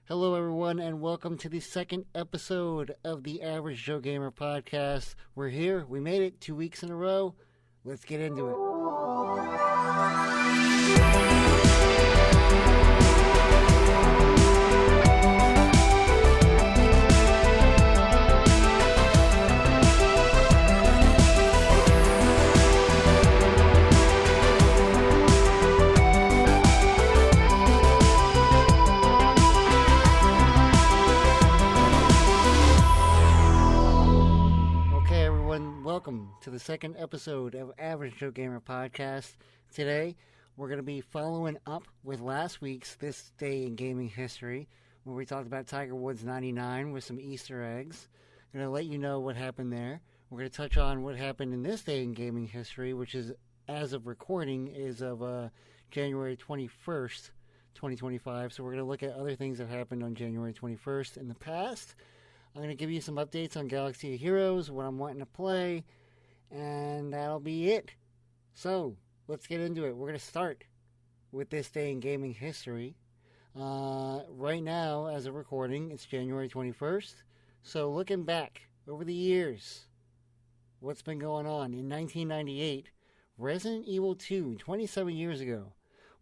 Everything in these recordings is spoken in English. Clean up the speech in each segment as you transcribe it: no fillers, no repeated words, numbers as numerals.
Hello, everyone, and welcome to the second episode of the Average joGamer podcast. We're here. We made it 2 weeks in a row. Let's get into it. Welcome to the second episode of Average joGamer podcast. Today, we're going to be following up with last week's This Day in Gaming History, where we talked about Tiger Woods 99 with some Easter eggs. I'm going to let you know what happened there. We're going to touch on what happened in this day in gaming history, which is, as of recording, is of January 21st, 2025. So we're going to look at other things that happened on January 21st in the past. I'm going to give you some updates on Galaxy of Heroes, what I'm wanting to play, and that'll be it. So, let's get into it. We're going to start with this day in gaming history. Right now, as of recording, it's January 21st. So, looking back over the years, what's been going on? In 1998, Resident Evil 2, 27 years ago,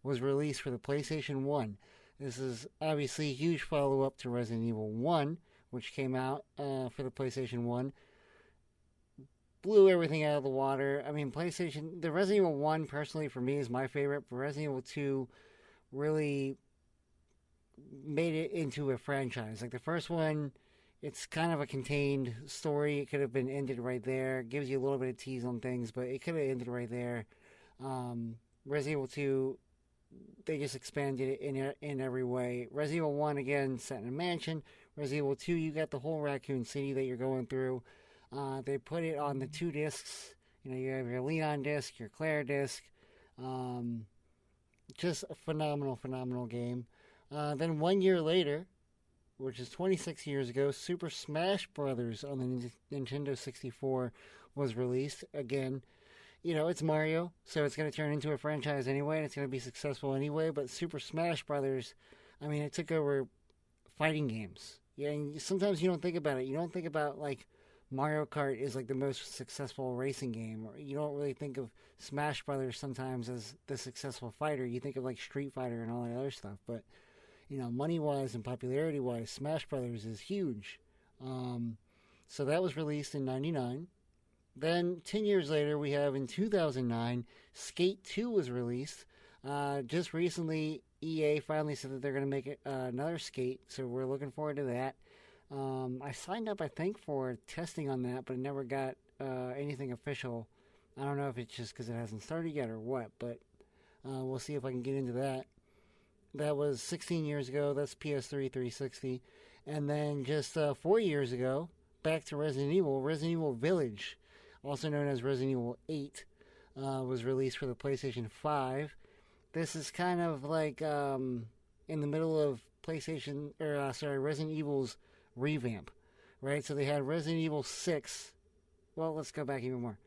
was released for the PlayStation 1. This is obviously a huge follow-up to Resident Evil 1, which came out for the PlayStation 1, blew everything out of the water. I mean, the Resident Evil 1, personally, for me, is my favorite, but Resident Evil 2 really made it into a franchise. Like, the first one, it's kind of a contained story. It could have been ended right there. It gives you a little bit of tease on things, but it could have ended right there. Resident Evil 2, they just expanded it in every way. Resident Evil 1, again, set in a mansion. Resident Evil 2, you got the whole Raccoon City that you're going through. They put it on the 2 discs. You know, you have your Leon disc, your Claire disc. Just a phenomenal game. Then 1 year later, which is 26 years ago, Super Smash Brothers on the Nintendo 64 was released. Again, you know, it's Mario, so it's going to turn into a franchise anyway, and it's going to be successful anyway. But Super Smash Brothers, I mean, it took over fighting games. Yeah, and sometimes you don't think about it. You don't think about, like, Mario Kart is, like, the most successful racing game. Or you don't really think of Smash Brothers sometimes as the successful fighter. You think of, like, Street Fighter and all that other stuff. But, you know, money-wise and popularity-wise, Smash Brothers is huge. So that was released in 99. Then, 10 years later, we have in 2009, Skate 2 was released. Just recently, EA finally said that they're going to make another Skate, so we're looking forward to that. I signed up, I think, for testing on that, but I never got anything official. I don't know if it's just because it hasn't started yet or what, but we'll see if I can get into that. That was 16 years ago. That's PS3 360. And then just 4 years ago, back to Resident Evil Village, also known as Resident Evil 8, was released for the PlayStation 5. This is kind of like in the middle of Resident Evil's revamp, right? So they had Resident Evil 6. Well, let's go back even more.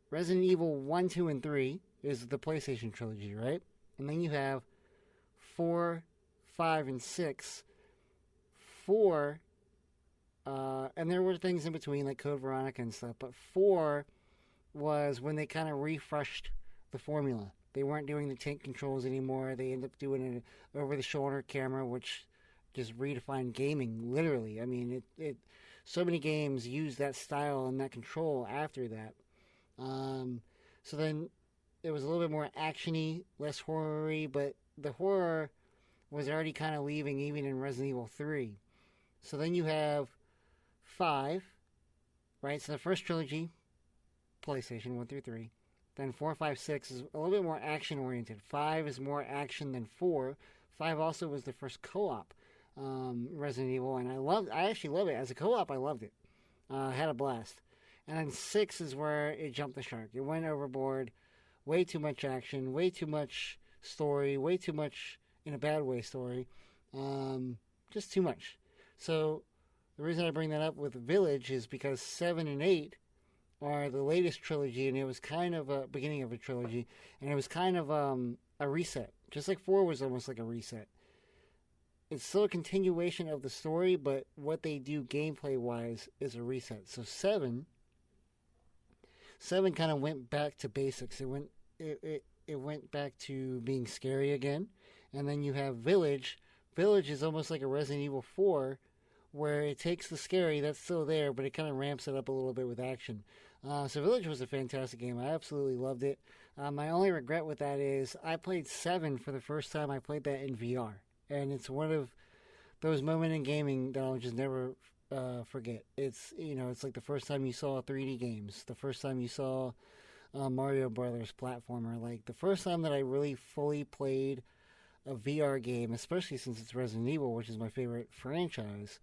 Resident Evil 1, 2, and 3 is the PlayStation trilogy, right? And then you have 4, 5, and 6. 4, and there were things in between, like Code Veronica and stuff, but 4 was when they kind of refreshed the formula. They weren't doing the tank controls anymore. They ended up doing an over-the-shoulder camera, which just redefined gaming, literally. I mean, so many games use that style and that control after that. So then it was a little bit more action-y, less horror-y, but the horror was already kind of leaving even in Resident Evil 3. So then you have 5, right? So the first trilogy, PlayStation 1 through 3. Then 4, 5, 6 is a little bit more action-oriented. 5 is more action than 4. 5 also was the first co-op Resident Evil, and I actually love it. As a co-op, I loved it. Had a blast. And then 6 is where it jumped the shark. It went overboard. Way too much action. Way too much story. Way too much, in a bad way, story. Just too much. So the reason I bring that up with Village is because 7 and 8 are the latest trilogy, and it was kind of a beginning of a trilogy, and it was kind of a reset. Just like 4 was almost like a reset. it's still a continuation of the story, but what they do gameplay wise is a reset. So seven kind of went back to basics. It went back to being scary again, and then you have Village. Village is almost like a Resident Evil 4, where it takes the scary that's still there, but it kind of ramps it up a little bit with action. So Village was a fantastic game. I absolutely loved it. My only regret with that is I played 7 for the first time. I played that in VR, and it's one of those moments in gaming that I'll just never forget. It's like the first time you saw 3D games, the first time you saw Mario Brothers platformer, like the first time that I really fully played a VR game, especially since it's Resident Evil, which is my favorite franchise.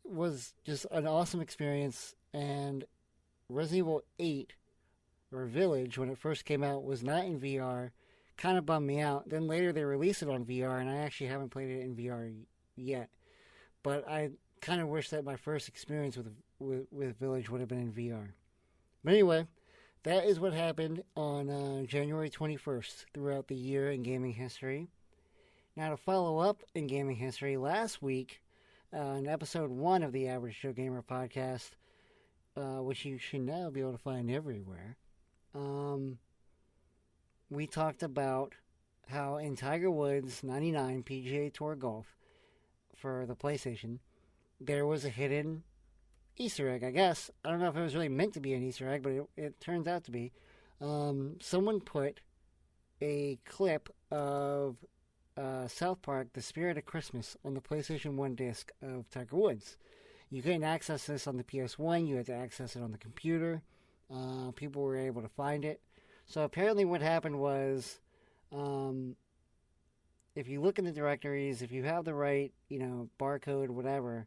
Was just an awesome experience. And Resident Evil 8 or Village, when it first came out, was not in VR. Kind of bummed me out. Then later they released it on VR, and I actually haven't played it in VR yet. But I kind of wish that my first experience with Village would have been in VR. But anyway, that is what happened on January 21st throughout the year in gaming history. Now, to follow up in gaming history, last week, in episode 1 of the Average Joe Gamer podcast, which you should now be able to find everywhere, we talked about how in Tiger Woods 99 PGA Tour Golf for the PlayStation, there was a hidden Easter egg, I guess. I don't know if it was really meant to be an Easter egg, but it turns out to be. Someone put a clip of South Park, The Spirit of Christmas, on the PlayStation 1 disc of Tiger Woods. You couldn't access this on the PS1. You had to access it on the computer. People were able to find it. So apparently what happened was, if you look in the directories, if you have the right, barcode, whatever,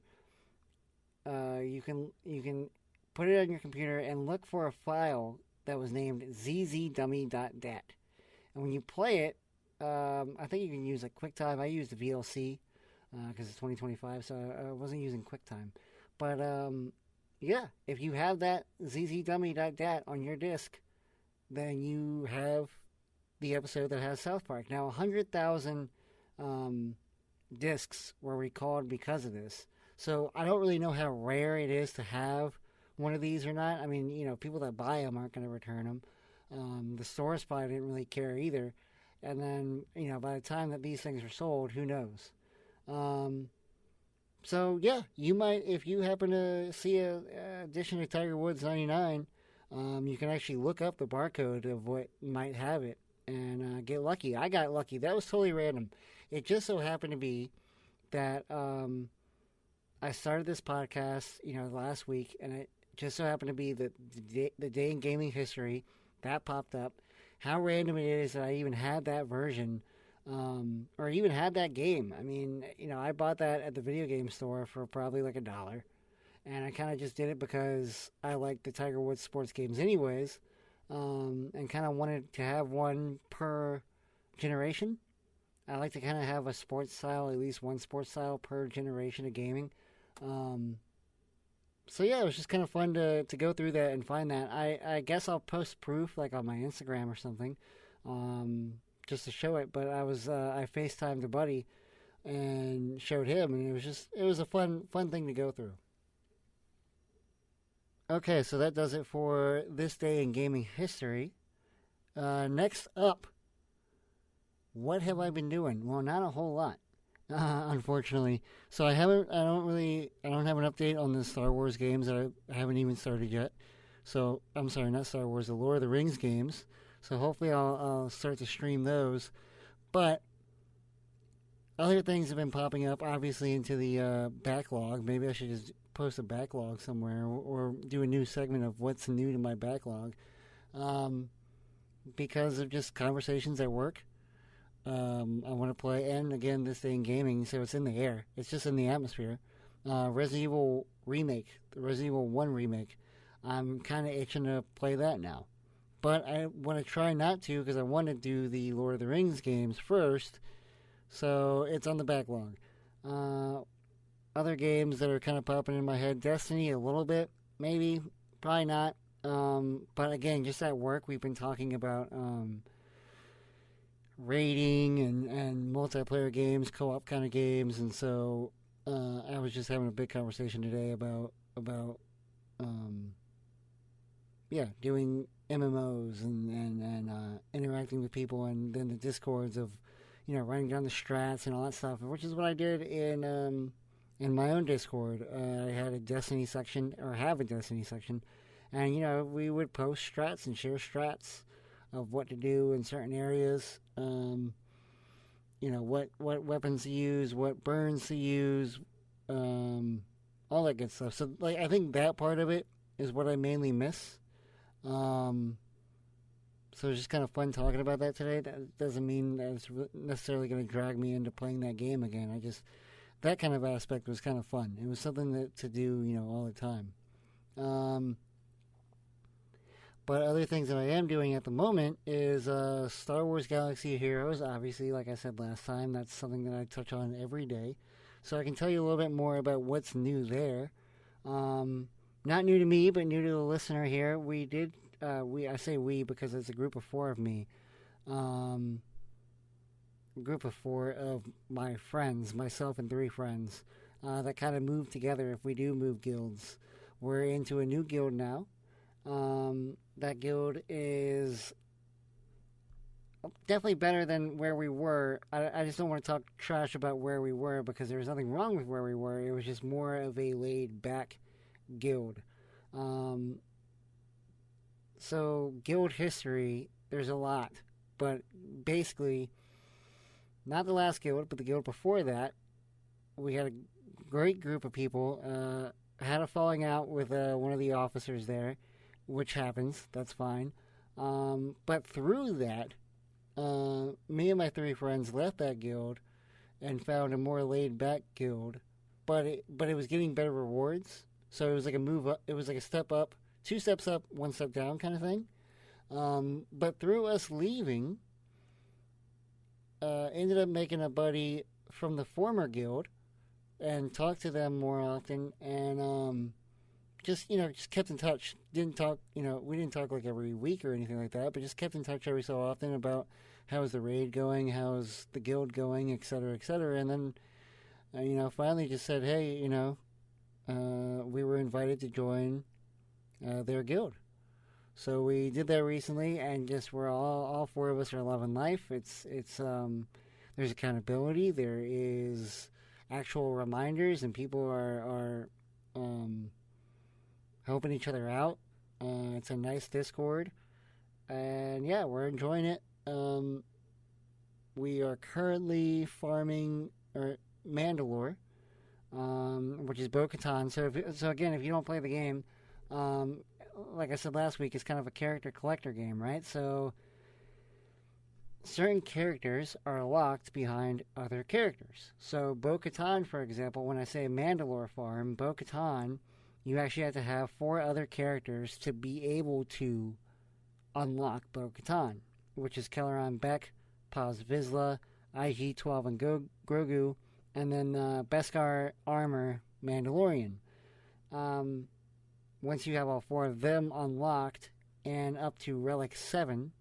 you can put it on your computer and look for a file that was named zzdummy.dat. And when you play it, I think you can use QuickTime. I used the VLC because it's 2025, so I wasn't using QuickTime. But yeah, if you have that zzdummy.dat on your disc, then you have the episode that has South Park. Now, 100,000 discs were recalled because of this. So I don't really know how rare it is to have one of these or not. I mean, people that buy them aren't going to return them. The stores probably didn't really care either. And then, by the time that these things are sold, who knows? So, yeah, you might, if you happen to see a edition of Tiger Woods 99, you can actually look up the barcode of what might have it and get lucky. I got lucky. That was totally random. It just so happened to be that I started this podcast, last week, and it just so happened to be the day in gaming history that popped up. How random it is that I even had that version, or even had that game. I mean, I bought that at the video game store for probably like $1, and I kind of just did it because I like the Tiger Woods sports games anyways, and kind of wanted to have one per generation. I like to kind of have a sports style, at least one sports style per generation of gaming. So yeah, it was just kind of fun to go through that and find that. I guess I'll post proof like on my Instagram or something, just to show it. But I FaceTimed a buddy and showed him, and it was a fun thing to go through. Okay, so that does it for this day in gaming history. Next up, what have I been doing? Well, not a whole lot. Unfortunately. So I don't have an update on the Star Wars games that I haven't even started yet. So, I'm sorry, not Star Wars, the Lord of the Rings games. So hopefully I'll start to stream those. But other things have been popping up, obviously, into the backlog. Maybe I should just post a backlog somewhere or do a new segment of what's new to my backlog. Because of just conversations at work. I want to play, and again, this day in gaming, so it's in the air. It's just in the atmosphere. Resident Evil Remake, the Resident Evil 1 Remake. I'm kind of itching to play that now. But I want to try not to, because I want to do the Lord of the Rings games first, so it's on the backlog. Other games that are kind of popping in my head, Destiny a little bit, maybe, probably not. But again, just at work, we've been talking about raiding and multiplayer games, co-op kind of games, and so I was just having a big conversation today about um, doing MMOs and interacting with people, and then the discords of writing down the strats and all that stuff, which is what I did in my own Discord. I had a Destiny section, or have a Destiny section, and we would post strats and share strats of what to do in certain areas. What weapons to use, what burns to use, all that good stuff. So I think that part of it is what I mainly miss. So it's just kind of fun talking about that today. That doesn't mean that it's necessarily going to drag me into playing that game again. That kind of aspect was kind of fun. It was something to do, all the time. But other things that I am doing at the moment is Star Wars Galaxy of Heroes. Obviously, like I said last time, that's something that I touch on every day. So I can tell you a little bit more about what's new there. Not new to me, but new to the listener here. We did, I say we because it's a group of 4 of me. A group of 4 of my friends, myself and 3 friends, that kind of move together if we do move guilds. We're into a new guild now. That guild is definitely better than where we were. I just don't want to talk trash about where we were because there was nothing wrong with where we were. It was just more of a laid-back guild. So guild history, there's a lot. But basically, not the last guild, but the guild before that, we had a great group of people. Had a falling out with one of the officers there, which happens. That's fine. But through that, me and my 3 friends left that guild and found a more laid-back guild. But it was getting better rewards. So it was like a move up. It was like a step up, 2 steps up, 1 step down kind of thing. But through us leaving, ended up making a buddy from the former guild and talked to them more often and just kept in touch. Didn't talk, we didn't talk like every week or anything like that, but just kept in touch every so often about how's the raid going, how's the guild going, et cetera, et cetera. And then, finally just said, hey, we were invited to join their guild. So we did that recently, and just we're all 4 of us are loving life. It's there's accountability, there is actual reminders, and people are helping each other out. It's a nice Discord, and yeah, we're enjoying it. We are currently farming Mandalore, which is Bo-Katan. So again, if you don't play the game, like I said last week, it's kind of a character collector game, right? So certain characters are locked behind other characters. So Bo-Katan, for example, when I say Mandalore farm, Bo-Katan, you actually have to have 4 other characters to be able to unlock Bo-Katan, which is Kelleron Beck, Paz Vizsla, IG-12 and Grogu, and then Beskar Armor Mandalorian. Once you have all 4 of them unlocked and up to Relic 7,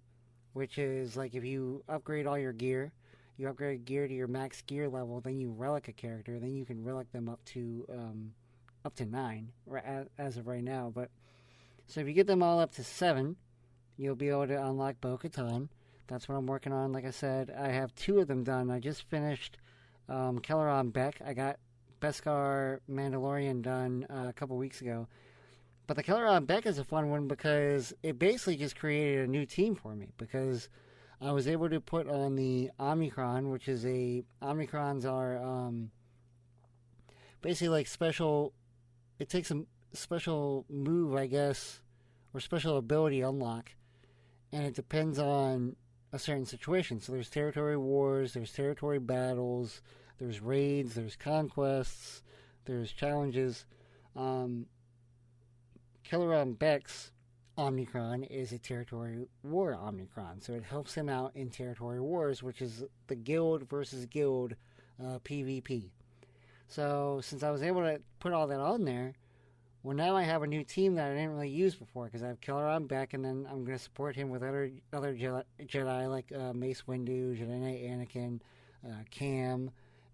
which is like if you upgrade all your gear, you upgrade gear to your max gear level, then you relic a character, then you can relic them up to 9 as of right now. But so if you get them all up to 7, you'll be able to unlock Bo-Katan. That's what I'm working on. Like I said, I have 2 of them done. I just finished Kelleron Beck. I got Beskar Mandalorian done a couple weeks ago. But the Kelleron Beck is a fun one because it basically just created a new team for me, because I was able to put on the Omicron, which is Omicrons are basically like special. It takes a special move, I guess, or special ability unlock, and it depends on a certain situation. So there's territory wars, there's territory battles, there's raids, there's conquests, there's challenges. Kelleron Beck's Omicron is a territory war Omicron, so it helps him out in territory wars, which is the guild versus guild PvP. So since I was able to put all that on there, Well, now I have a new team that I didn't really use before because I have Killer on Beck, and then I'm going to support him with other Jedi like Mace Windu, Jedi Knight Anakin, Cam,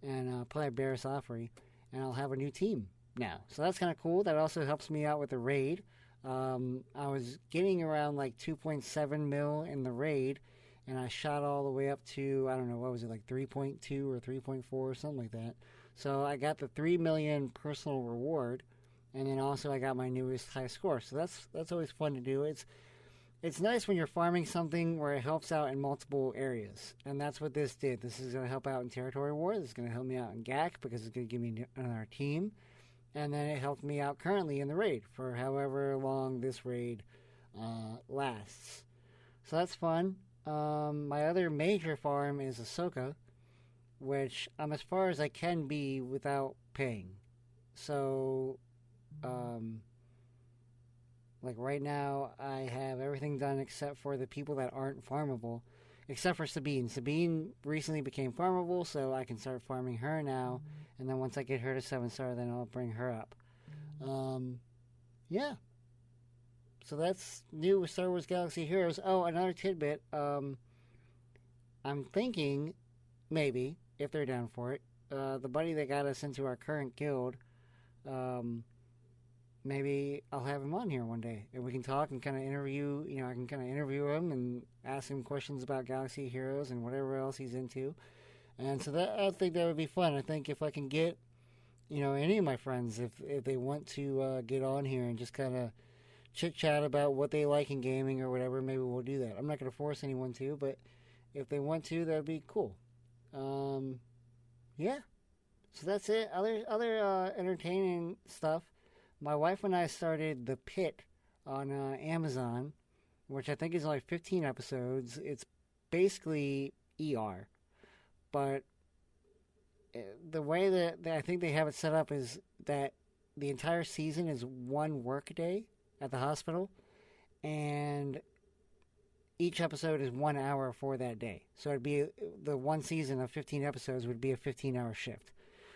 and probably Barriss Offrey, and I'll have a new team now. So that's kind of cool. That also helps me out with the raid. I was getting around like 2.7 mil in the raid, and I shot all the way up to, I don't know, what was it, like 3.2 or 3.4 or something like that. So I got the 3 million personal reward, and then also I got my newest high score. So that's always fun to do. It's nice when you're farming something where it helps out in multiple areas, and that's what this did. This is going to help out in Territory War. This is going to help me out in GAC because it's going to give me another team. And then it helped me out currently in the raid for however long this raid lasts. So that's fun. My other major farm is Ahsoka, which I'm as far as I can be without paying. So, like right now, I have everything done except for the people that aren't farmable, except for Sabine. Sabine recently became farmable, so I can start farming her now. And then once I get her to 7-star, then I'll bring her up. Yeah. So that's new with Star Wars Galaxy Heroes. Oh, another tidbit. I'm thinking, maybe, if they're down for it, the buddy that got us into our current guild, maybe I'll have him on here one day. And we can talk and kind of interview, I can kind of interview him and ask him questions about Galaxy Heroes and whatever else he's into. And so I think that would be fun. I think if I can get, any of my friends, if they want to get on here and just kind of chit-chat about what they like in gaming or whatever, maybe we'll do that. I'm not going to force anyone to, but if they want to, that would be cool. Yeah. So that's it. Other entertaining stuff. My wife and I started The Pit on Amazon, which I think is only 15 episodes. It's basically ER. But the way that I think they have it set up is that the entire season is one work day at the hospital, and each episode is 1 hour for that day. So it'd be the one season of 15 episodes would be a 15-hour shift.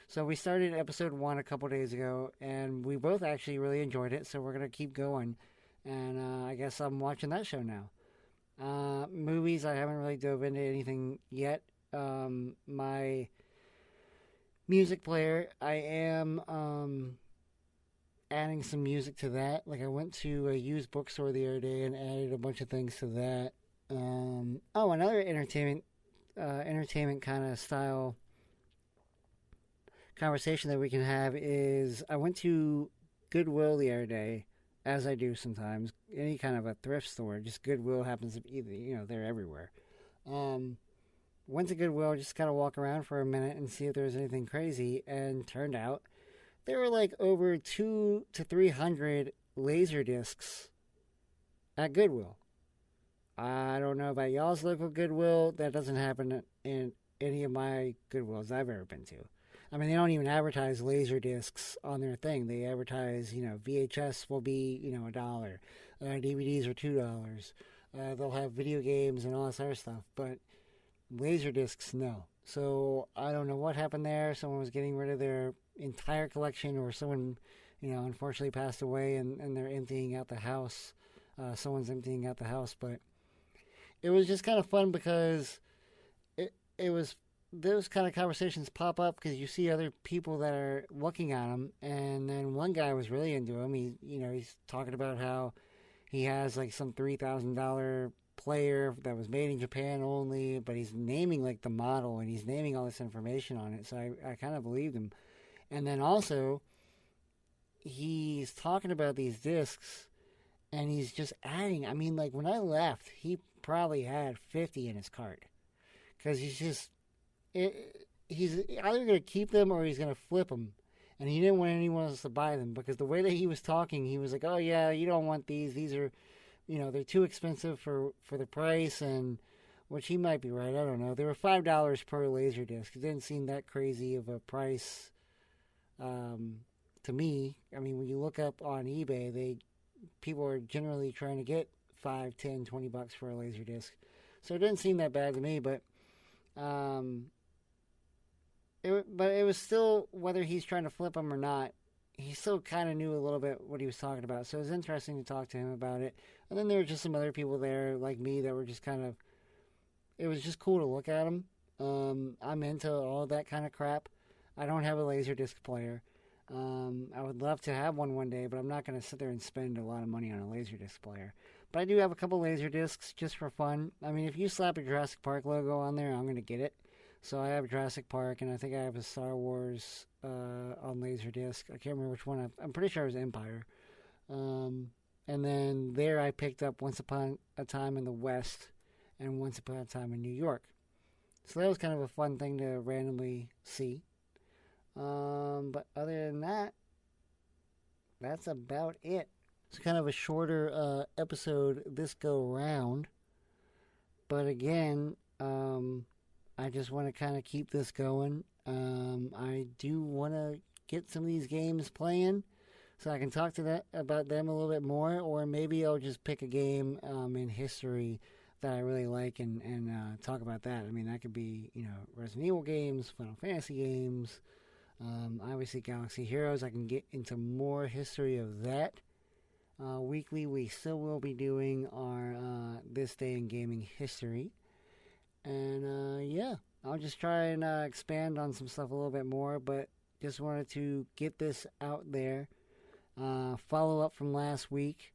So we started episode 1 a couple days ago, and we both actually really enjoyed it, so we're going to keep going. And I guess I'm watching that show now. Movies, I haven't really dove into anything yet. My music player, I am adding some music to that. Like I went to a used bookstore the other day and added a bunch of things to that. Another entertainment kind of style conversation that we can have is I went to Goodwill the other day, as I do sometimes. Any kind of a thrift store, just Goodwill happens to be, they're everywhere. Went to Goodwill, just kind of walk around for a minute and see if there was anything crazy, and turned out there were like over 200 to 300 laser discs at Goodwill. I don't know about y'all's local Goodwill. That doesn't happen in any of my Goodwills I've ever been to. I mean, they don't even advertise laser discs on their thing. They advertise, VHS will be, $1. DVDs are $2. They'll have video games and all this other stuff, but laser discs, no. So I don't know what happened there. Someone was getting rid of their entire collection, or someone, unfortunately passed away and they're emptying out the house. Someone's emptying out the house, but it was just kind of fun because it was those kind of conversations pop up because you see other people that are looking at them, and then one guy was really into him. He's talking about how he has like some $3,000 player that was made in Japan only, but he's naming like the model and he's naming all this information on it, so I kind of believed him. And then also he's talking about these discs and he's just adding. I mean, like when I left, he probably had 50 in his cart because he's either going to keep them or he's going to flip them, and he didn't want anyone else to buy them because the way that he was talking, he was like, oh yeah, you don't want these are, they're too expensive for the price, and which he might be right. I don't know. They were $5 per laser disc. It didn't seem that crazy of a price to me. I mean, when you look up on eBay, people are generally trying to get $5, $10, $20 for a laser disc. So it didn't seem that bad to me, but it was still, whether he's trying to flip them or not, he still kind of knew a little bit what he was talking about. So it was interesting to talk to him about it. And then there were just some other people there like me that were just kind of, it was just cool to look at them. I'm into all that kind of crap. I don't have a Laserdisc player. I would love to have one day, but I'm not going to sit there and spend a lot of money on a Laserdisc player. But I do have a couple Laserdiscs just for fun. I mean, if you slap a Jurassic Park logo on there, I'm going to get it. So I have Jurassic Park, and I think I have a Star Wars on Laserdisc. I can't remember which one. I'm pretty sure it was Empire. And then there I picked up Once Upon a Time in the West and Once Upon a Time in New York. So that was kind of a fun thing to randomly see. But other than that, that's about it. It's kind of a shorter episode this go round. But again, I just want to kind of keep this going. I do want to get some of these games playing so I can talk to about them a little bit more, or maybe I'll just pick a game in history that I really like and talk about that. I mean, that could be, Resident Evil games, Final Fantasy games, obviously Galaxy Heroes. I can get into more history of that. Weekly, we still will be doing our This Day in Gaming History. And, yeah, I'll just try and expand on some stuff a little bit more, but just wanted to get this out there. Follow up from last week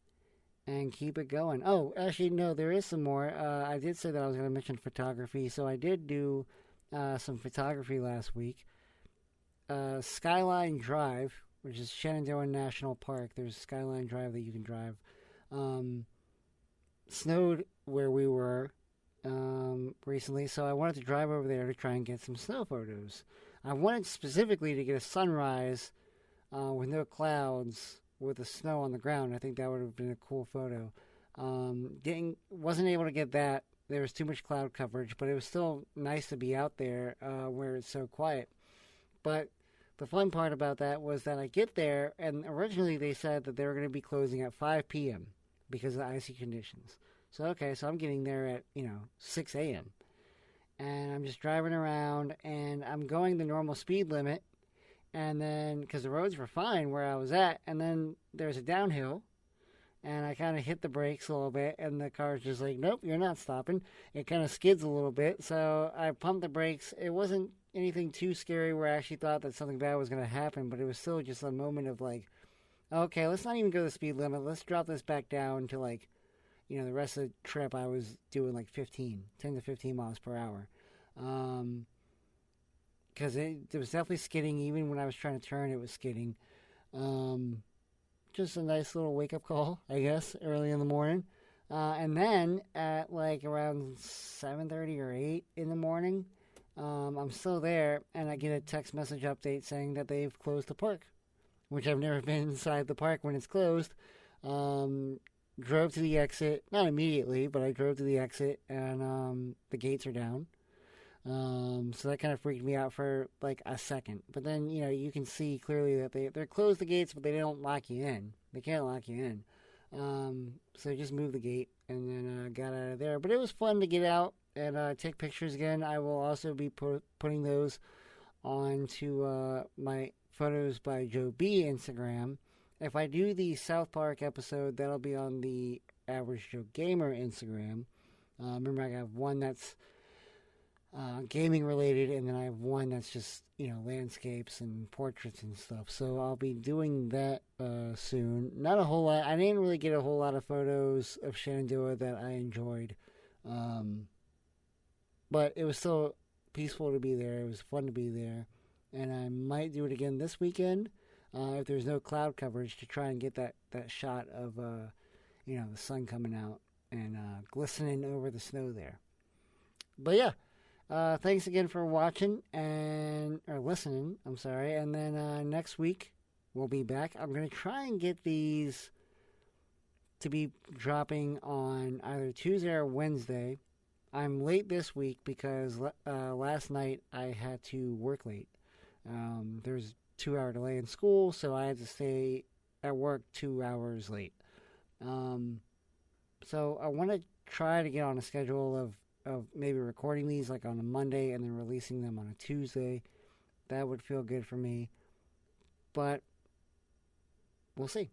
and keep it going. Oh, actually, no, there is some more. I did say that I was going to mention photography, so I did do some photography last week. Skyline Drive, which is Shenandoah National Park. There's Skyline Drive that you can drive. Snowed where we were recently, so I wanted to drive over there to try and get some snow photos. I wanted specifically to get a sunrise with no clouds, with the snow on the ground. I think that would have been a cool photo. Wasn't able to get that. There was too much cloud coverage, but it was still nice to be out there where it's so quiet. But the fun part about that was that I get there, and originally they said that they were going to be closing at 5 p.m. because of the icy conditions. So, okay, so I'm getting there at, 6 a.m. And I'm just driving around, and I'm going the normal speed limit. And then, because the roads were fine where I was at, and then there's a downhill, and I kind of hit the brakes a little bit, and the car's just like, nope, you're not stopping. It kind of skids a little bit, so I pumped the brakes. It wasn't anything too scary where I actually thought that something bad was going to happen, but it was still just a moment of like, okay, let's not even go the speed limit. Let's drop this back down to like, the rest of the trip I was doing like 10 to 15 miles per hour. Because it was definitely skidding. Even when I was trying to turn, it was skidding. Just a nice little wake-up call, I guess, early in the morning. And then at like around 7:30 or 8 in the morning, I'm still there, and I get a text message update saying that they've closed the park, which I've never been inside the park when it's closed. Drove to the exit, not immediately, but I drove to the exit, and the gates are down. So that kind of freaked me out for like a second. But then, you can see clearly that they closed the gates, but they don't lock you in. They can't lock you in. So just moved the gate and then got out of there. But it was fun to get out and take pictures again. I will also be putting those onto my Photos by Joe B Instagram. If I do the South Park episode, that'll be on the Average Joe Gamer Instagram. Remember, I have one that's gaming related, and then I have one that's just landscapes and portraits and stuff. So I'll be doing that soon. Not a whole lot. I didn't really get a whole lot of photos of Shenandoah that I enjoyed, but it was still peaceful to be there. It was fun to be there, and I might do it again this weekend if there's no cloud coverage, to try and get that shot of the sun coming out and glistening over the snow there. But yeah. Thanks again for watching or listening. I'm sorry. And then next week we'll be back. I'm going to try and get these to be dropping on either Tuesday or Wednesday. I'm late this week because last night I had to work late. There was a 2-hour delay in school, so I had to stay at work 2 hours late. So I want to try to get on a schedule of maybe recording these like on a Monday and then releasing them on a Tuesday. That would feel good for me. But we'll see.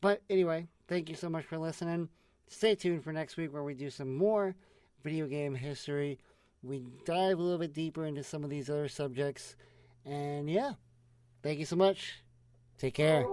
But anyway, thank you so much for listening. Stay tuned for next week where we do some more video game history. We dive a little bit deeper into some of these other subjects. And yeah, thank you so much. Take care.